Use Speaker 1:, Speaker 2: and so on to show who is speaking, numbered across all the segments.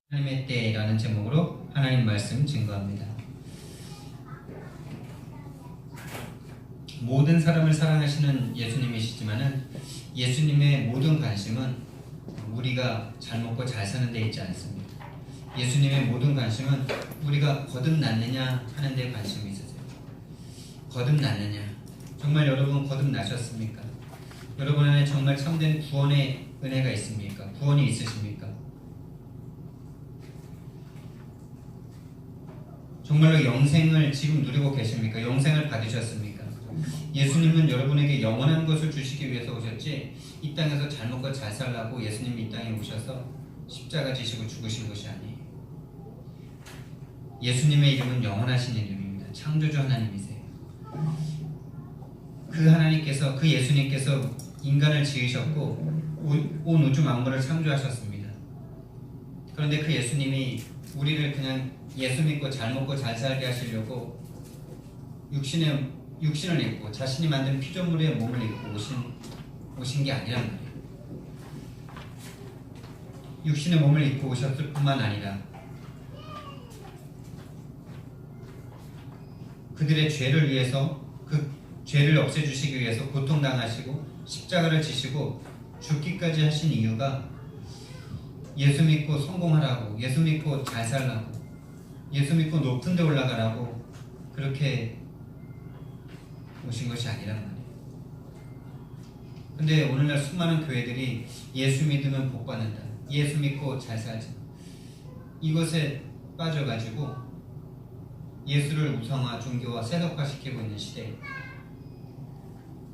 Speaker 1: 하나님의 때라는 제목으로 하나님 말씀 증거합니다. 모든 사람을 사랑하시는 예수님이시지만은 예수님의 모든 관심은 우리가 잘 먹고 잘 사는 데 있지 않습니다. 예수님의 모든 관심은 우리가 거듭났느냐 하는 데 관심이 있으세요. 거듭났느냐. 정말 여러분 거듭나셨습니까? 여러분 안에 정말 참된 구원의 은혜가 있습니까? 구원이 있으십니까? 정말로 영생을 지금 누리고 계십니까? 영생을 받으셨습니까? 예수님은 여러분에게 영원한 것을 주시기 위해서 오셨지 이 땅에서 잘 먹고 잘 살라고 예수님이 이 땅에 오셔서 십자가 지시고 죽으신 것이 아니에요. 예수님의 이름은 영원하신 이름입니다. 창조주 하나님이세요. 그 하나님께서, 그 예수님께서 인간을 지으셨고 온 우주 만물을 창조하셨습니다. 그런데 그 예수님이 우리를 그냥 예수 믿고 잘 먹고 잘 살게 하시려고 육신을 입고 자신이 만든 피조물의 몸을 입고 오신 게 아니란 말이에요. 육신의 몸을 입고 오셨을 뿐만 아니라 그들의 죄를 위해서, 그 죄를 없애주시기 위해서 고통당하시고 십자가를 지시고 죽기까지 하신 이유가 예수 믿고 성공하라고, 예수 믿고 잘 살라고, 예수 믿고 높은 데 올라가라고 그렇게 오신 것이 아니란 말이에요. 근데 오늘날 수많은 교회들이 예수 믿으면 복 받는다, 예수 믿고 잘 살자, 이것에 빠져가지고 예수를 우상화, 종교화, 세속화시키고 있는 시대예요.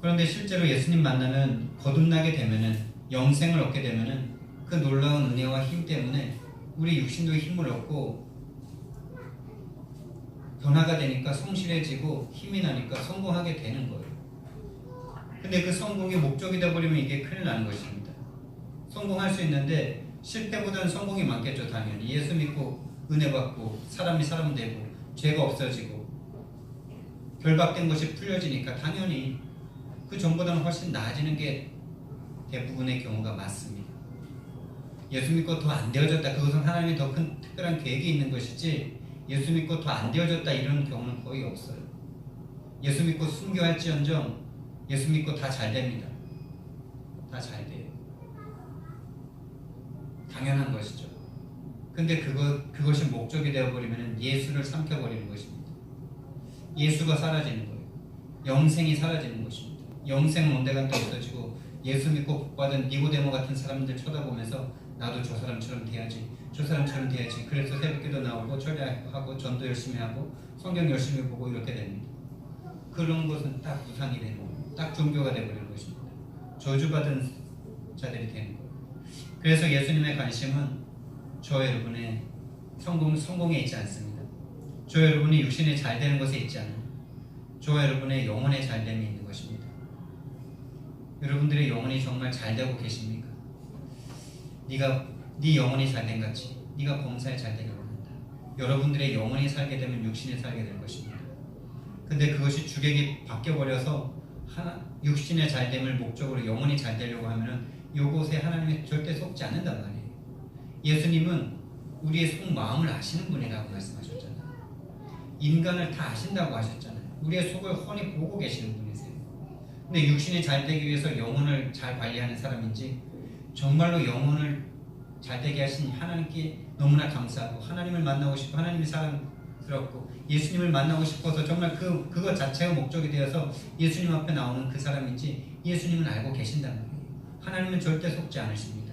Speaker 1: 그런데 실제로 예수님 만나면 거듭나게 되면은, 영생을 얻게 되면은 그 놀라운 은혜와 힘 때문에 우리 육신도 힘을 얻고 변화가 되니까 성실해지고 힘이 나니까 성공하게 되는 거예요. 근데 그 성공이 목적이 되어버리면 이게 큰일 나는 것입니다. 성공할 수 있는데 실패보다는 성공이 많겠죠. 당연히 예수 믿고 은혜 받고 사람이 사람 되고 죄가 없어지고 결박된 것이 풀려지니까 당연히 그 전보다는 훨씬 나아지는 게 대부분의 경우가 맞습니다. 예수 믿고 더 안 되어졌다, 그것은 하나님이 더 큰 특별한 계획이 있는 것이지 예수 믿고 더 안 되어졌다 이런 경우는 거의 없어요. 예수 믿고 순교할지언정 예수 믿고 다 잘 됩니다. 다 잘 돼요. 당연한 것이죠. 근데 그것이 목적이 되어버리면 예수를 삼켜버리는 것입니다. 예수가 사라지는 거예요. 영생이 사라지는 것입니다. 영생은 온데간데 없어지고 예수 믿고 복받은 니고데모 같은 사람들 쳐다보면서 나도 저 사람처럼 돼야지, 저 사람처럼 돼야지. 그래서 새벽기도 나오고 철야하고 전도 열심히 하고 성경 열심히 보고 이렇게 됩니다. 그런 것은 딱 우상이 되는 거예요. 딱 종교가 되어버리는 것입니다. 저주받은 자들이 되는 거예요. 그래서 예수님의 관심은 저 여러분의 성공에 있지 않습니다. 저 여러분이 육신에 잘 되는 것에 있지 않아요. 저 여러분의 영혼의 잘됨이 있는 것입니다. 여러분들의 영혼이 정말 잘 되고 계십니까? 네 영혼이 잘된 같이 네가 범사에 잘 되길 원한다. 여러분들의 영혼이 살게 되면 육신이 살게 될 것입니다. 근데 그것이 주객이 바뀌어버려서 육신의 잘됨을 목적으로 영혼이 잘 되려고 하면은 이곳에 하나님이 절대 속지 않는단 말이에요. 예수님은 우리의 속마음을 아시는 분이라고 말씀하셨잖아요. 인간을 다 아신다고 하셨잖아요. 우리의 속을 훤히 보고 계시는 분이세요. 근데 육신이 잘 되기 위해서 영혼을 잘 관리하는 사람인지, 정말로 영혼을 잘 되게 하신 하나님께 너무나 감사하고 하나님을 만나고 싶고 하나님이 사랑스럽고 예수님을 만나고 싶어서 정말 그것 자체가 목적이 되어서 예수님 앞에 나오는 그 사람인지 예수님은 알고 계신다는 거예요. 하나님은 절대 속지 않으십니다.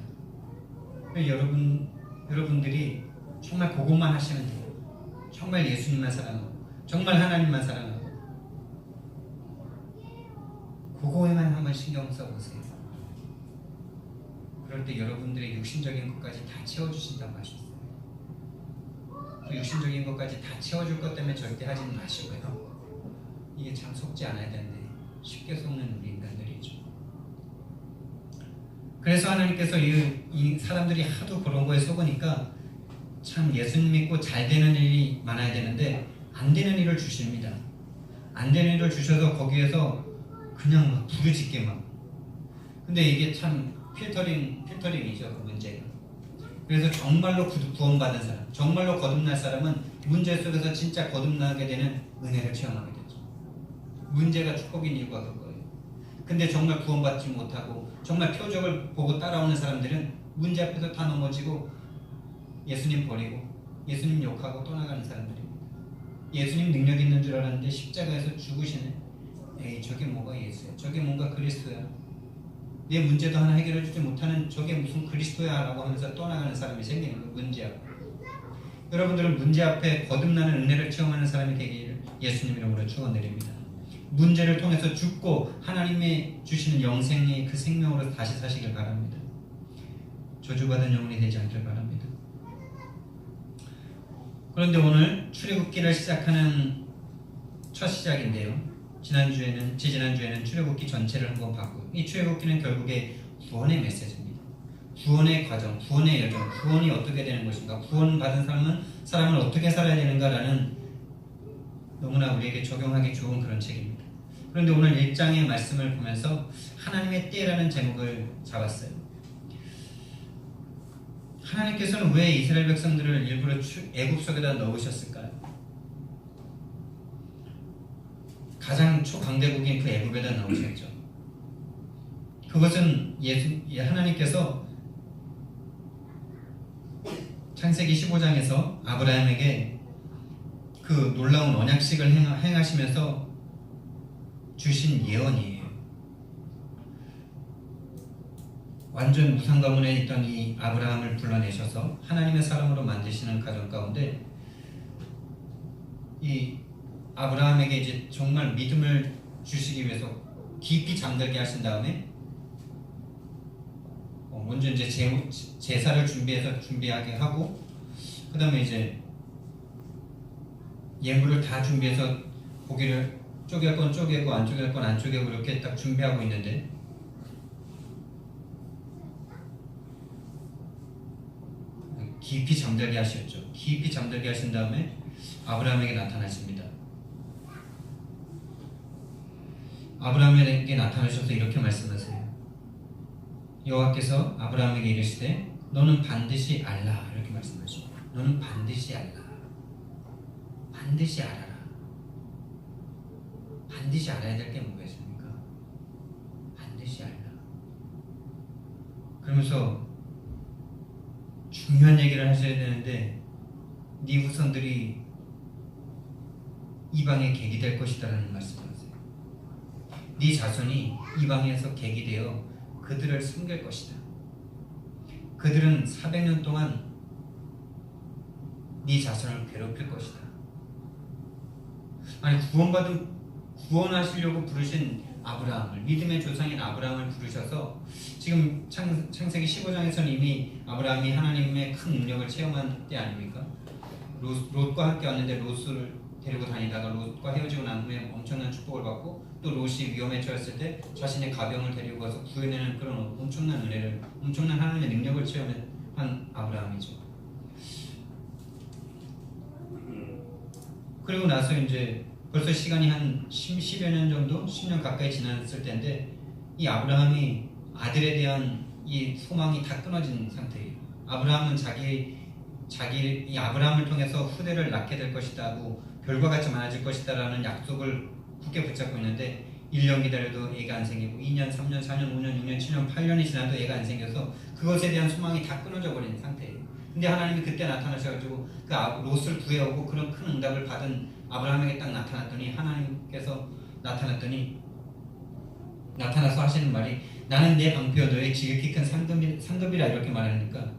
Speaker 1: 여러분들이 정말 그것만 하시면 돼요. 정말 예수님만 사랑하고 정말 하나님만 사랑하고 그거에만 한번 신경 써보세요. 그럴 때 여러분들의 육신적인 것까지 다 채워주신다고 하셨어요. 그 육신적인 것까지 다 채워줄 것 때문에 절대 하지는 마시고요. 이게 참 속지 않아야 되는데 쉽게 속는 우리 인간들이죠. 그래서 하나님께서 이 사람들이 하도 그런 거에 속으니까 참 예수님 믿고 잘 되는 일이 많아야 되는데 안 되는 일을 주십니다. 안 되는 일을 주셔서 거기에서 그냥 막 부르짖게 막. 근데 이게 참 필터링이죠, 그 문제가. 그래서 정말로 구원받은 사람, 정말로 거듭날 사람은 문제 속에서 진짜 거듭나게 되는 은혜를 체험하게 되죠. 문제가 축복인 이유가 그거예요. 근데 정말 구원받지 못하고 정말 표적을 보고 따라오는 사람들은 문제 앞에서 다 넘어지고 예수님 버리고 예수님 욕하고 떠나가는 사람들입니다. 예수님 능력 있는 줄 알았는데 십자가에서 죽으시네. 에이, 저게 뭐가 예수야? 저게 뭔가 그리스도야? 내 문제도 하나 해결해주지 못하는 저게 무슨 그리스도야? 라고 하면서 떠나가는 사람이 생기는 거예요. 문제 앞에. 여러분들은 문제 앞에 거듭나는 은혜를 체험하는 사람이 되기를 예수님 이름으로 축원드립니다. 문제를 통해서 죽고 하나님이 주시는 영생의 그 생명으로 다시 사시길 바랍니다. 저주받은 영혼이 되지 않길 바랍니다. 그런데 오늘 출애굽기를 시작하는 첫 시작인데요. 지지난주에는 출애굽기 전체를 한번 봤고, 이 출애굽기는 결국에 구원의 메시지입니다. 구원의 과정, 구원의 여정, 구원이 어떻게 되는 것인가, 구원받은 사람은 어떻게 살아야 되는가라는 너무나 우리에게 적용하기 좋은 그런 책입니다. 그런데 오늘 1장의 말씀을 보면서 하나님의 때라는 제목을 잡았어요. 하나님께서는 왜 이스라엘 백성들을 일부러 애굽 속에다 넣으셨을까요? 가장 초강대국인 그 애굽에다 넣으셨죠. 그것은 하나님께서 창세기 15장에서 아브라함에게 그 놀라운 언약식을 행하시면서 주신 예언이에요. 완전 무상 가문에 있던 이 아브라함을 불러내셔서 하나님의 사람으로 만드시는 과정 가운데 이 아브라함에게 이제 정말 믿음을 주시기 위해서 깊이 잠들게 하신 다음에 먼저 이제 제사를 준비하게 하고, 그 다음에 이제 예물을 다 준비해서 고기를 쪼갤 건 쪼개고 안 쪼갤 건 안 쪼개고 이렇게 딱 준비하고 있는데, 깊이 잠들게 하셨죠. 깊이 잠들게 하신 다음에 아브라함에게 나타나십니다. 아브라함에게 나타나셔서 이렇게 말씀하세요. 여호와께서 아브라함에게 이르시되 너는 반드시 알라, 이렇게 말씀하시고, 너는 반드시 알라, 반드시 알아라. 반드시 알아야 될 게 뭐가 있습니까? 반드시 알라. 그러면서 중요한 얘기를 하셔야 되는데, 네 후손들이 이방의 객이 될 것이다라는 말씀을 하세요. 네 자손이 이방에서 객이 되어 그들을 섬길 것이다. 그들은 400년 동안 네 자손을 괴롭힐 것이다. 아니, 구원하시려고 부르신 아브라함을, 믿음의 조상인 아브라함을 부르셔서 지금 창세기 15장에서는 이미 아브라함이 하나님의 큰 능력을 체험한 때 아닙니까? 롯과 함께 왔는데 롯을 데리고 다니다가 롯과 헤어지고 난 후에 엄청난 축복을 받고, 또 롯이 위험에 처했을 때 자신의 가병을 데리고 가서 구해내는 그런 엄청난 은혜를, 엄청난 하나님의 능력을 체험한 아브라함이죠. 그리고 나서 이제 벌써 시간이 한 10여 년 정도, 10년 가까이 지났을 때인데, 이 아브라함이 아들에 대한 이 소망이 다 끊어진 상태예요. 아브라함은 이 아브라함을 통해서 후대를 낳게 될 것이다 하고 별과 같이 많아질 것이다 라는 약속을 굳게 붙잡고 있는데, 1년 기다려도 애가 안 생기고 2년, 3년, 4년, 5년, 6년, 7년, 8년이 지나도 애가 안 생겨서 그것에 대한 소망이 다 끊어져 버린 상태예요. 근데 하나님이 그때 나타나셔가지고 그 롯을 구해오고 그런 큰 응답을 받은 아브라함에게 딱 나타났더니, 하나님께서 나타나서 하시는 말이, 나는 내 방패여 너의 지극히 큰 상급이라, 이렇게 말하니까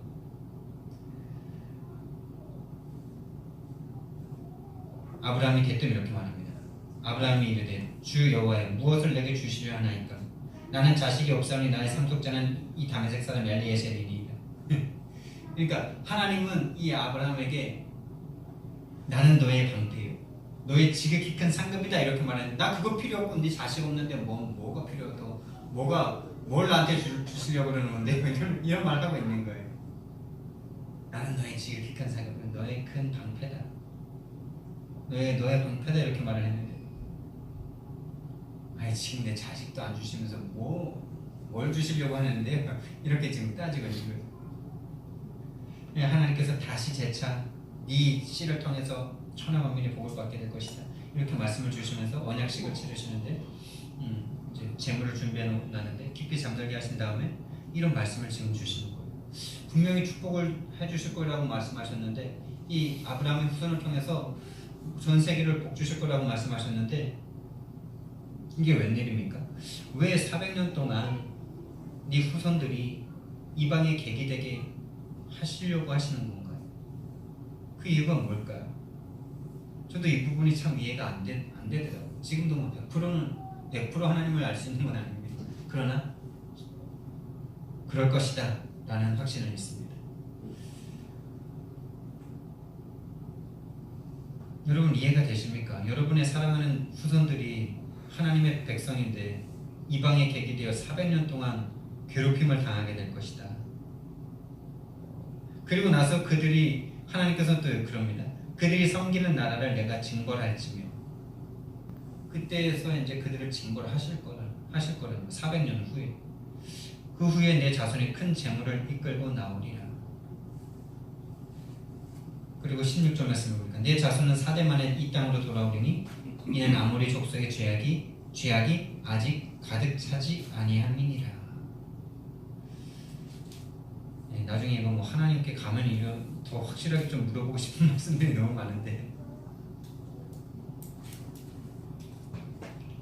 Speaker 1: 아브라함이 대뜸 이렇게 말합니다. 아브라함이 이르되 주 여호와여, 무엇을 내게 주시려 하나이까? 나는 자식이 없사오니 나의 상속자는 이 다메섹 사람 엘리에셀이니이다. 그러니까 하나님은 이 아브라함에게 나는 너의 방패요, 너의 지극히 큰 상급이다, 이렇게 말하는데, 나 그거 필요 없고 네 자식 없는데 뭐가 필요하고 뭘 나한테 주시려고 그러는 건데 이런 말 하고 있는 거예요. 나는 너의 지극히 큰 상급, 너의 큰 방패다, 너의 방패다, 이렇게 말을 했는데, 아니 지금 내 자식도 안 주시면서 뭘 주시려고 하는데 이렇게 지금 따지고 있는 거예요. 하나님께서 다시 재차 네 씨를 통해서 천하 만민이 복을 받게 될 것이다. 이렇게 말씀을 주시면서 언약식을 치르시는데 이제 제물을 준비해 놓는데 깊이 잠들게 하신 다음에 이런 말씀을 지금 주시는 거예요. 분명히 축복을 해주실 거라고 말씀하셨는데 이 아브라함의 후손을 통해서 전 세계를 복 주실 거라고 말씀하셨는데 이게 웬일입니까? 왜 400년 동안 네 후손들이 이방의 객이 되게 하시려고 하시는 건가요? 그 이유가 뭘까요? 저도 이 부분이 참 이해가 안 되더라고요. 지금도 뭐 100% 하나님을 알 수 있는 건 아닙니다. 그러나 그럴 것이다 라는 확신은 있습니다. 여러분 이해가 되십니까? 여러분의 사랑하는 후손들이 하나님의 백성인데 이방의 객이 되어 400년 동안 괴롭힘을 당하게 될 것이다. 그리고 나서 그들이 하나님께서 또 그럽니다. 그들이 섬기는 나라를 내가 징벌할지며 그때에서 이제 그들을 징벌하실 거라는 400년 후에 그 후에 내 자손이 큰 재물을 이끌고 나오리라. 그리고 16절 말씀을 보니까 내 자손은 4대 만에 이 땅으로 돌아오리니 이는 아모리 족속의 죄악이 아직 가득 차지 아니함이니라. 네, 나중에 이거 뭐 하나님께 가면 이런 더 확실하게 좀 물어보고 싶은 말씀들이 너무 많은데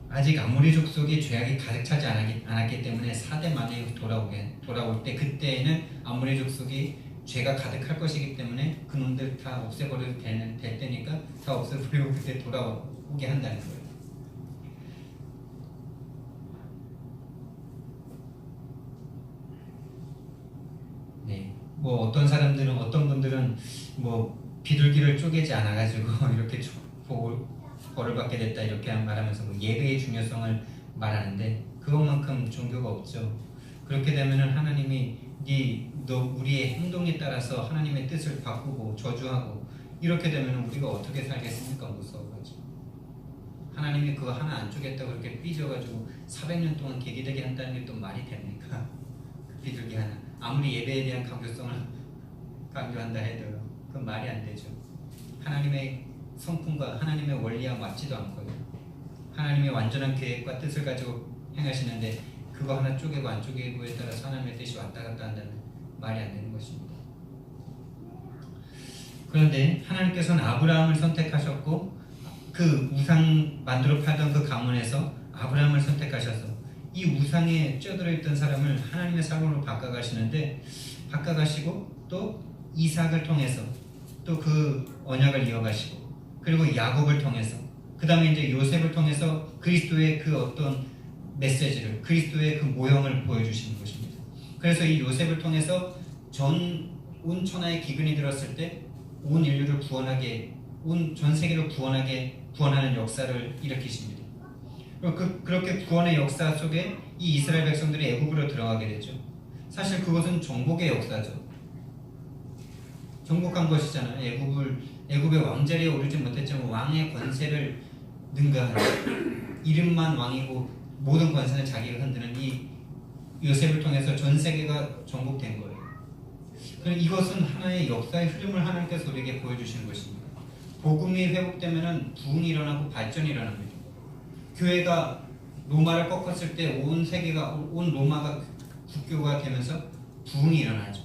Speaker 1: 아직 아모리 족속의 죄악이 가득 차지 않았기 때문에 4대 만에 돌아올 때 그때에는 아모리 족속이 죄가 가득할 것이기 때문에 그놈들 다 없애버려도 될 때니까 다 없애버리고 그때 돌아오게 한다는 거예요. 네, 뭐 어떤 분들은 뭐 비둘기를 쪼개지 않아가지고 이렇게 벌을 받게 됐다 이렇게 말하면서 뭐 예배의 중요성을 말하는데 그것만큼 종교가 없죠. 그렇게 되면은 하나님이 우리의 행동에 따라서 하나님의 뜻을 바꾸고 저주하고 이렇게 되면 우리가 어떻게 살겠습니까? 무서워가지고 하나님이 그거 하나 안 주겠다고 그렇게 삐져가지고 400년 동안 객이 되게 한다는 게 또 말이 됩니까? 그 비둘기 하나 아무리 예배에 대한 강조성을 강조한다 해도 그건 말이 안 되죠. 하나님의 성품과 하나님의 원리와 맞지도 않고요. 하나님의 완전한 계획과 뜻을 가지고 행하시는데 그거 하나 쪼개고 안 쪼개고에 따라서 하나님의 뜻이 왔다 갔다 한다는 말이 안 되는 것입니다. 그런데 하나님께서는 아브라함을 선택하셨고 그 우상 만들어 팔던 그 가문에서 아브라함을 선택하셔서 이 우상에 쪄들어 있던 사람을 하나님의 사람으로 바꿔가시고 또 이삭을 통해서 또 그 언약을 이어가시고 그리고 야곱을 통해서 그 다음에 이제 요셉을 통해서 그리스도의 그 어떤 메시지를 그리스도의 그 모형을 보여주시는 것입니다. 그래서 이 요셉을 통해서 온 천하에 기근이 들었을 때 온 인류를 전 세계를 구원하는 역사를 일으키십니다. 그렇게 구원의 역사 속에 이 이스라엘 백성들이 애굽으로 들어가게 되죠. 사실 그것은 정복의 역사죠. 정복한 것이잖아요. 애굽의 왕자리에 오르지 못했지만 왕의 권세를 능가하는 이름만 왕이고 모든 권세는 자기가 흔드는 이 요셉을 통해서 전 세계가 정복된 거예요. 이것은 하나의 역사의 흐름을 하나님께서 우리에게 보여주시는 것입니다. 복음이 회복되면 부흥이 일어나고 발전이 일어납니다. 교회가 로마를 꺾었을 때 온 로마가 국교가 되면서 부흥이 일어나죠.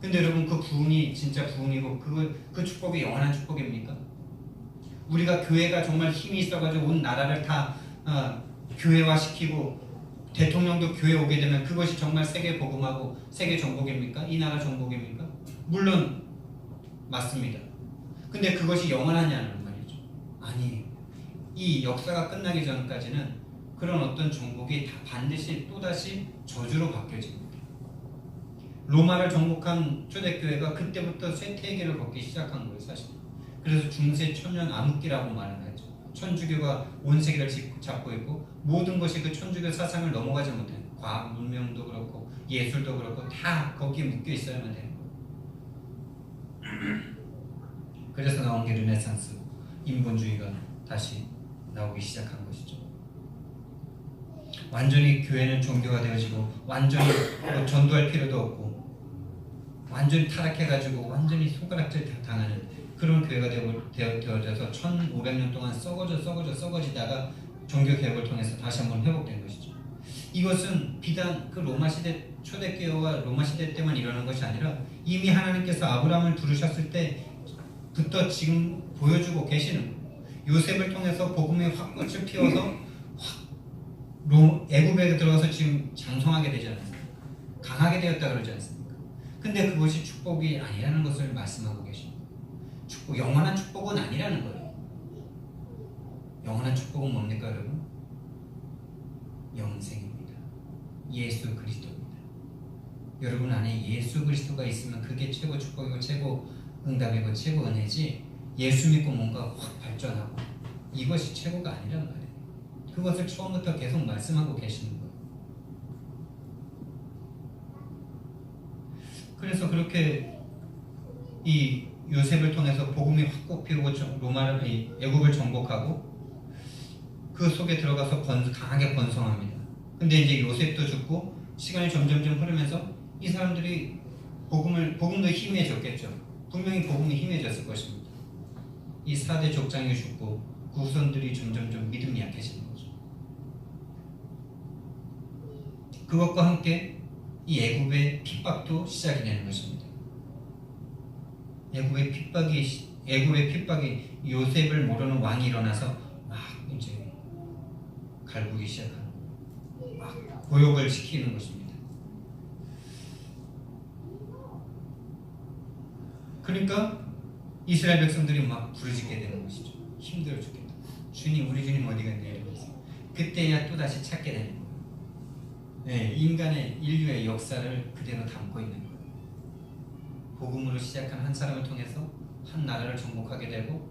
Speaker 1: 근데 여러분 그 부흥이 진짜 부흥이고 그 축복이 영원한 축복입니까? 우리가 교회가 정말 힘이 있어가지고 온 나라를 다 교회화시키고 대통령도 교회 오게 되면 그것이 정말 세계 복음하고 세계 정복입니까? 이 나라 정복입니까? 물론 맞습니다. 근데 그것이 영원하냐는 말이죠. 아니에요. 이 역사가 끝나기 전까지는 그런 어떤 정복이 다 반드시 또다시 저주로 바뀌어집니다. 로마를 정복한 초대교회가 그때부터 쇠퇴계를 걷기 시작한 거예요, 사실. 그래서 중세 천년 암흑기라고 말을 하죠. 천주교가 온 세계를 잡고 있고 모든 것이 그 천주교 사상을 넘어가지 못해요. 과학, 문명도 그렇고 예술도 그렇고 다 거기에 묶여 있어야만 되는 거예요. 그래서 나온 게 르네상스, 인본주의가 다시 나오기 시작한 것이죠. 완전히 교회는 종교가 되어지고 완전히 전도할 필요도 없고 완전히 타락해가지고 완전히 손가락질 당하는 그런 교회가 되어져서 1500년 동안 썩어지다가 종교개혁을 통해서 다시 한번 회복된 것이죠. 이것은 비단 그 로마시대 초대교회와 로마시대 때만 일어난 것이 아니라 이미 하나님께서 아브라함을 부르셨을 때부터 지금 보여주고 계시는 거예요. 요셉을 통해서 복음의 확꽃을 피워서 애굽에 들어가서 지금 장성하게 되지 않습니까? 강하게 되었다 그러지 않습니까? 근데 그것이 축복이 아니라는 것을 말씀하고 계십니다. 영원한 축복은 아니라는 거예요. 영원한 축복은 뭡니까 여러분? 영생입니다. 예수 그리스도입니다. 여러분 안에 예수 그리스도가 있으면 그게 최고 축복이고 최고 응답이고 최고 은혜지, 예수 믿고 뭔가 확 발전하고 이것이 최고가 아니란 말이에요. 그것을 처음부터 계속 말씀하고 계시는 거예요. 그래서 그렇게 이 요셉을 통해서 복음이 확 피우고 애굽을 정복하고 그 속에 들어가서 강하게 번성합니다. 근데 이제 요셉도 죽고 시간이 점점점 흐르면서 이 사람들이 복음도 희미해졌겠죠. 분명히 복음이 희미해졌을 것입니다. 이 4대 족장이 죽고 그 후손들이 점점점 믿음이 약해지는 거죠. 그것과 함께 이 애굽의 핍박도 시작이 되는 것입니다. 애굽의 핍박이 요셉을 모르는 왕이 일어나서 막 이제 갈구기 시작하는 거예요. 막 고욕을 시키는 것입니다. 그러니까 이스라엘 백성들이 막 부르짖게 되는 것이죠. 힘들어 죽겠다. 주님, 우리 주님 어디 갔냐 이러면서 그때야 또 다시 찾게 되는 거예요. 네, 인간의 인류의 역사를 그대로 담고 있는 거예요. 복음으로 시작한 한 사람을 통해서 한 나라를 정복하게 되고,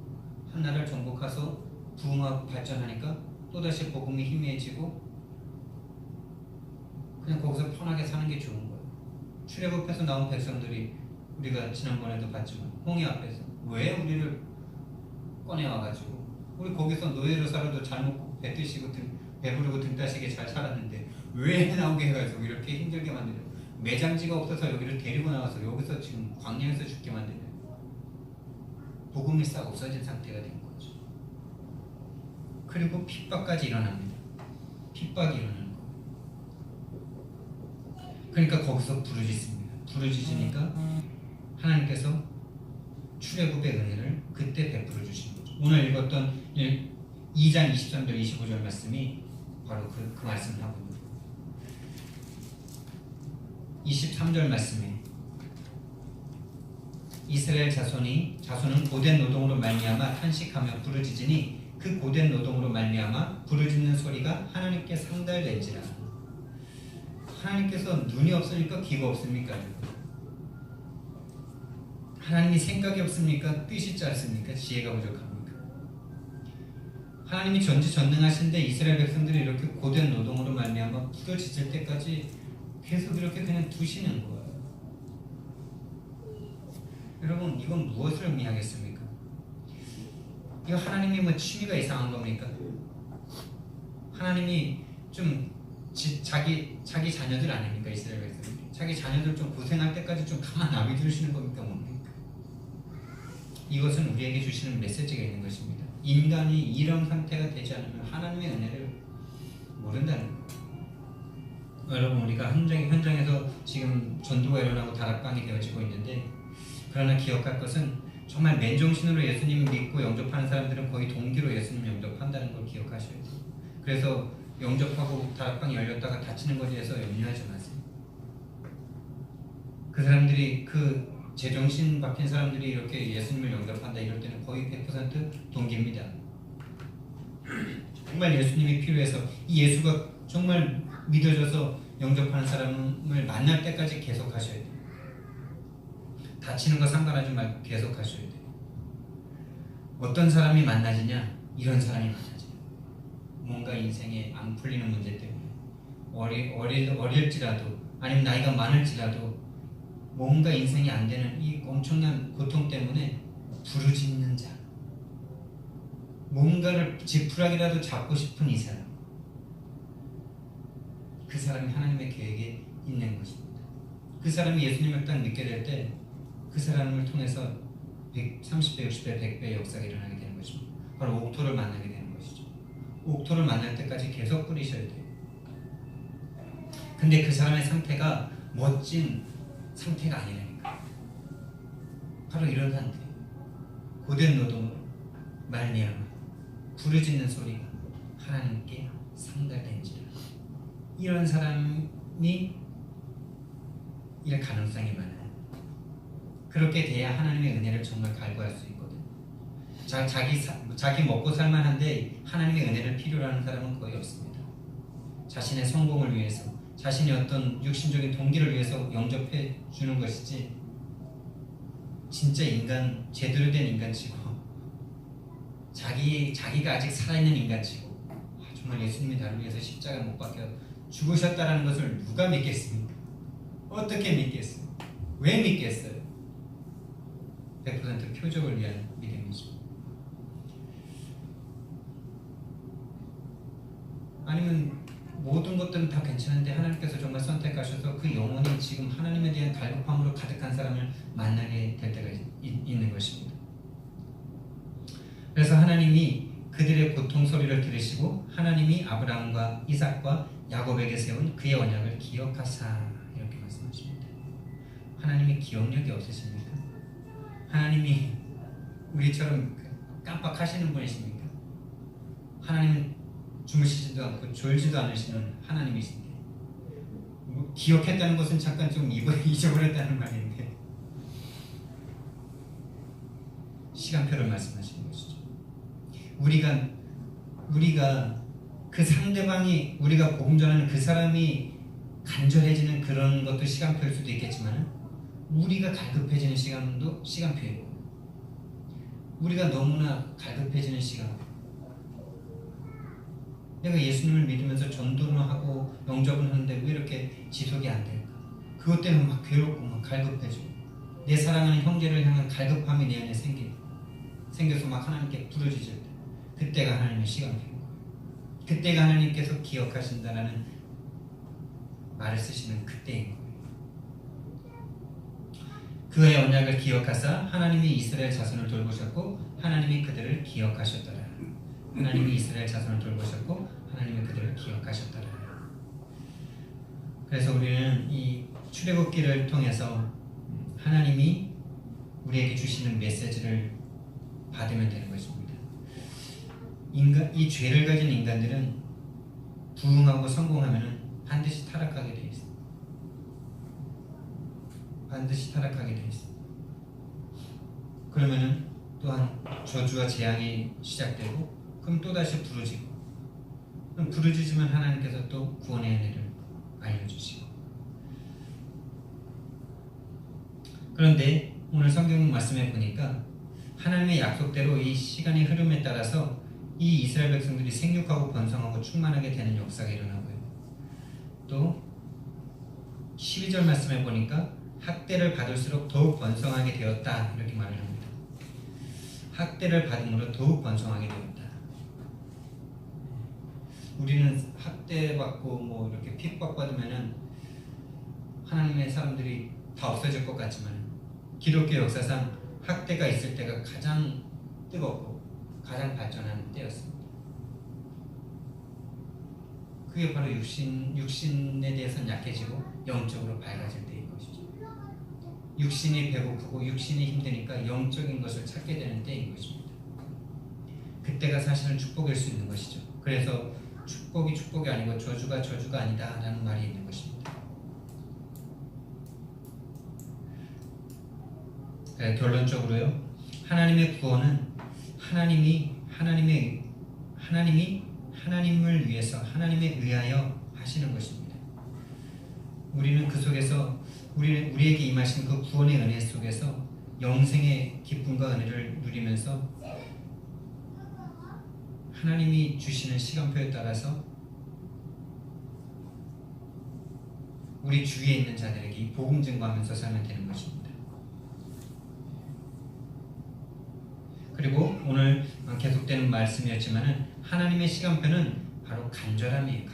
Speaker 1: 한 나라를 정복해서 부흥하고 발전하니까 또다시 복음이 희미해지고 그냥 거기서 편하게 사는 게 좋은 거예요. 출애굽에서 나온 백성들이 우리가 지난번에도 봤지만 홍해 앞에서 왜 우리를 꺼내와가지고 우리 거기서 노예로 살아도 잘 먹고 배 뜨시고 배부르고 등 따시게 잘 살았는데 왜 나오게 해가지고 이렇게 힘들게 만드냐, 매장지가 없어서 여기를 데리고 나와서 여기서 지금 광야에서 죽게 만드냐. 복음이 싹 없어진 상태가 된 거죠. 그리고 핍박까지 일어납니다. 핍박이 일어나는 거예요. 그러니까 거기서 부르짖습니다. 부르짖으니까 하나님께서 출애굽의 은혜를 그때 베풀어 주신 거죠. 오늘 읽었던 2장 23절 25절 말씀이 바로 그 말씀을 하고 있는 거예요. 23절 말씀에 이스라엘 자손은 고된 노동으로 말미암아 탄식하며 부르짖으니 그 고된 노동으로 말미암아 부르짖는 소리가 하나님께 상달될지라. 하나님께서 눈이 없으니까 귀가 없습니까? 하나님이 생각이 없습니까? 뜻이 짧습니까? 지혜가 부족합니까? 하나님이 전지전능하신데 이스라엘 백성들이 이렇게 고된 노동으로 말미암아 부르짖을 때까지 계속 이렇게 그냥 두시는 거예요. 여러분, 이건 무엇을 의미하겠습니까? 이거 하나님이 뭐 취미가 이상한 겁니까? 하나님이 좀 자기 자녀들 아닙니까? 이스라엘 백성들이 자기 자녀들 좀 고생할 때까지 좀 가만 놔두시는 겁니까? 뭡니까? 이것은 우리에게 주시는 메시지가 있는 것입니다. 인간이 이런 상태가 되지 않으면 하나님의 은혜를 모른다는 거예요. 여러분, 우리가 현장에서 지금 전도가 일어나고 다락방이 되어지고 있는데, 그러나 기억할 것은 정말 맨정신으로 예수님 믿고 영접하는 사람들은 거의 동기로 예수님 영접한다는 걸 기억하셔야 돼요. 그래서 영접하고 다락방이 열렸다가 닫히는 것에 대해서 염려하지 마세요. 그 사람들이 제정신 박힌 사람들이 이렇게 예수님을 영접한다 이럴 때는 거의 100% 동기입니다. 정말 예수님이 필요해서 이 예수가 정말 믿어져서 영접하는 사람을 만날 때까지 계속 하셔야 돼요. 다치는 거 상관하지 말고 계속 하셔야 돼요. 어떤 사람이 만나지냐? 이런 사람이 만나지. 뭔가 인생에 안 풀리는 문제 때문에 어릴지라도 아니면 나이가 많을지라도 뭔가 인생이 안 되는 이 엄청난 고통 때문에 부르짖는 자, 뭔가를 지푸라기라도 잡고 싶은 이 사람, 그 사람이 하나님의 계획에 있는 것입니다. 그 사람이 예수님을 딱 믿게 될 때 그 사람을 통해서 30배, 60배, 100배의 역사가 일어나게 되는 것입니다. 바로 옥토를 만나게 되는 것이죠. 옥토를 만날 때까지 계속 뿌리셔야 돼요. 근데 그 사람의 상태가 멋진 상태가 아니라니까. 바로 이런 상태. 고된 노동으로 말미암아 부르짖는 소리가 하나님께 상달된지라. 이런 사람이 일 가능성이 많아요. 그렇게 돼야 하나님의 은혜를 정말 갈구할 수 있거든요. 자기 먹고 살만한데 하나님의 은혜를 필요로 하는 사람은 거의 없습니다. 자신의 성공을 위해서, 자신의 어떤 육신적인 동기를 위해서 영접해 주는 것이지, 진짜 인간, 제대로 된 인간치고 자기가 아직 살아있는 인간치고 정말 예수님이 나를 위해서 십자가 못 박혀 죽으셨다는 것을 누가 믿겠습니까? 어떻게 믿겠어요? 왜 믿겠어요? 100% 표적을 위한 믿음이죠. 아니면 모든 것들은 다 괜찮은데 하나님께서 정말 선택하셔서 그 영혼이 지금 하나님에 대한 갈급함으로 가득한 사람을 만나게 될 때가 있는 것입니다. 그래서 하나님이 그들의 고통 소리를 들으시고 하나님이 아브라함과 이삭과 야곱에게 세운 그의 언약을 기억하사, 이렇게 말씀하십니다. 하나님이 기억력이 없으십니까? 하나님이 우리처럼 깜빡하시는 분이십니까? 하나님은 주무시지도 않고 졸지도 않으시는 하나님이신데, 기억했다는 것은 잠깐 좀 잊어버렸다는 말인데 시간표를 말씀하시는 것이죠. 우리가 그 상대방이, 우리가 복음 전하는 그 사람이 간절해지는 그런 것도 시간표일 수도 있겠지만, 우리가 갈급해지는 시간도 시간표이고, 우리가 너무나 갈급해지는 시간, 내가 예수님을 믿으면서 전도를 하고 영접을 하는데 왜 이렇게 지속이 안 될까? 그것 때문에 막 괴롭고 막 갈급해지고, 내 사랑하는 형제를 향한 갈급함이 내 안에 생겨서 막 하나님께 부르짖을 때, 그때가 하나님의 시간표입니다. 그때가 하나님께서 기억하신다라는 말을 쓰시는 그때인 거예요. 그의 언약을 기억하사 하나님이 이스라엘 자손을 돌보셨고 하나님이 그들을 기억하셨더라. 하나님이 이스라엘 자손을 돌보셨고 하나님이 그들을 기억하셨더라. 그래서 우리는 이 출애굽기를 통해서 하나님이 우리에게 주시는 메시지를 받으면 되는 것입니다. 이 죄를 가진 인간들은 부흥하고 성공하면 반드시 타락하게 되어 있습니다. 반드시 타락하게 되어 있습니다. 그러면은 또한 저주와 재앙이 시작되고, 그럼 또다시 부르짖고, 그럼 부르짖으면 하나님께서 또 구원의 은혜를 알려주시고. 그런데 오늘 성경 말씀에 보니까 하나님의 약속대로 이 시간의 흐름에 따라서 이 이스라엘 백성들이 생육하고 번성하고 충만하게 되는 역사가 일어나고요. 또 12절 말씀에 보니까 학대를 받을수록 더욱 번성하게 되었다, 이렇게 말을 합니다. 학대를 받음으로 더욱 번성하게 되었다. 우리는 학대받고 뭐 이렇게 핍박받으면은 하나님의 사람들이 다 없어질 것 같지만, 기독교 역사상 학대가 있을 때가 가장 뜨겁고 가장 발전한 때였습니다. 그게 바로 육신에 대해서는 약해지고 영적으로 밝아질 때인 것이죠. 육신이 배고프고 육신이 힘드니까 영적인 것을 찾게 되는 때인 것입니다. 그때가 사실은 축복일 수 있는 것이죠. 그래서 축복이 축복이 아니고 저주가 저주가 아니다 라는 말이 있는 것입니다. 결론적으로요, 하나님의 구원은 하나님을 위해서, 하나님에 의하여 하시는 것입니다. 우리는 그 속에서 우리에게 임하신 그 구원의 은혜 속에서 영생의 기쁨과 은혜를 누리면서 하나님이 주시는 시간표에 따라서 우리 주위에 있는 자들에게 이 복음 증거하면서 살면 되는 것입니다. 그리고 오늘 계속되는 말씀이었지만 하나님의 시간표는 바로 간절함이에요.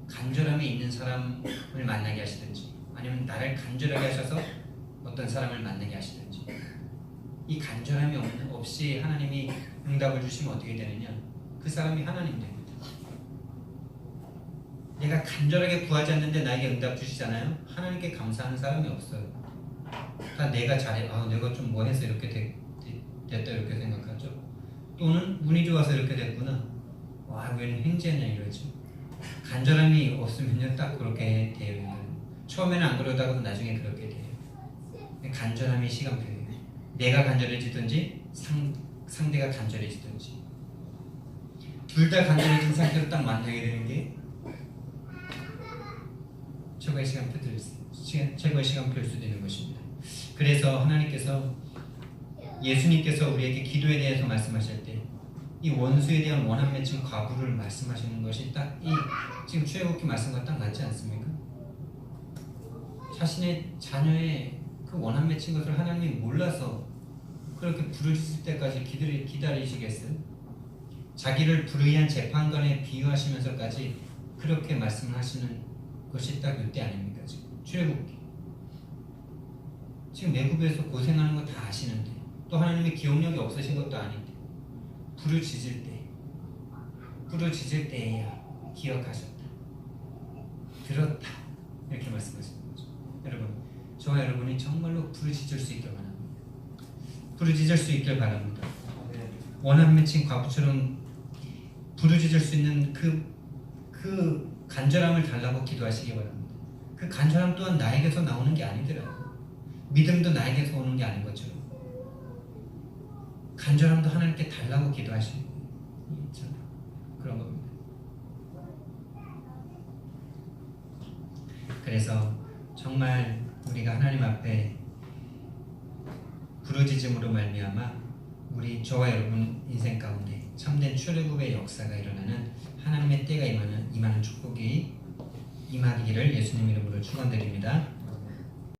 Speaker 1: 간절함이 있는 사람을 만나게 하시든지, 아니면 나를 간절하게 하셔서 어떤 사람을 만나게 하시든지, 이 간절함이 없이 하나님이 응답을 주시면 어떻게 되느냐? 그 사람이 하나님 됩니다. 내가 간절하게 구하지 않는데 나에게 응답 주시잖아요. 하나님께 감사하는 사람이 없어요. 다 내가 잘해, 내가 좀 뭐 해서 이렇게 됐다 이렇게 생각하죠. 또는 운이 좋아서 이렇게 됐구나, 와 왜 행지했냐 이러죠. 간절함이 없으면요 딱 그렇게 돼요. 처음에는 안 그러다가도 나중에 그렇게 돼요. 간절함이 시간표예요. 내가 간절해지든지 상대가 간절해지든지, 둘 다 간절해진 상태로 딱 만나게 되는 게 최고의 시간표일 수도 있는 것입니다. 그래서 하나님께서, 예수님께서 우리에게 기도에 대해서 말씀하실 때 이 원수에 대한 원한 맺힌 과부를 말씀하시는 것이 딱 이 지금 출애굽기 말씀과 딱 맞지 않습니까? 자신의 자녀의 그 원한 맺힌 것을 하나님이 몰라서 그렇게 부르짖을 때까지 기다리시겠어요? 자기를 불의한 재판관에 비유하시면서까지 그렇게 말씀하시는 것이 딱 이때 아닙니까? 지금 출애굽기 지금 애굽에서 고생하는 거 다 아시는데, 또 하나님의 기억력이 없으신 것도 아닌데, 부르짖을 때에야 기억하셨다, 들었다, 이렇게 말씀하시는 거죠. 여러분, 저와 여러분이 정말로 부르짖을 수 있길 바랍니다. 부르짖을 수 있길 바랍니다. 원한 맺힌 과부처럼 부르짖을 수 있는 그 간절함을 달라고 기도하시기 바랍니다. 그 간절함 또한 나에게서 나오는 게 아니더라고요. 믿음도 나에게서 오는 게 아닌 것처럼 간절함도 하나님께 달라고 기도하시는 그런 겁니다. 그래서 정말 우리가 하나님 앞에 부르짖음으로 말미암아 저와 여러분 인생 가운데 참된 출애굽의 역사가 일어나는 하나님의 때가 임하는 축복이 임하기를 예수님 이름으로 축원드립니다.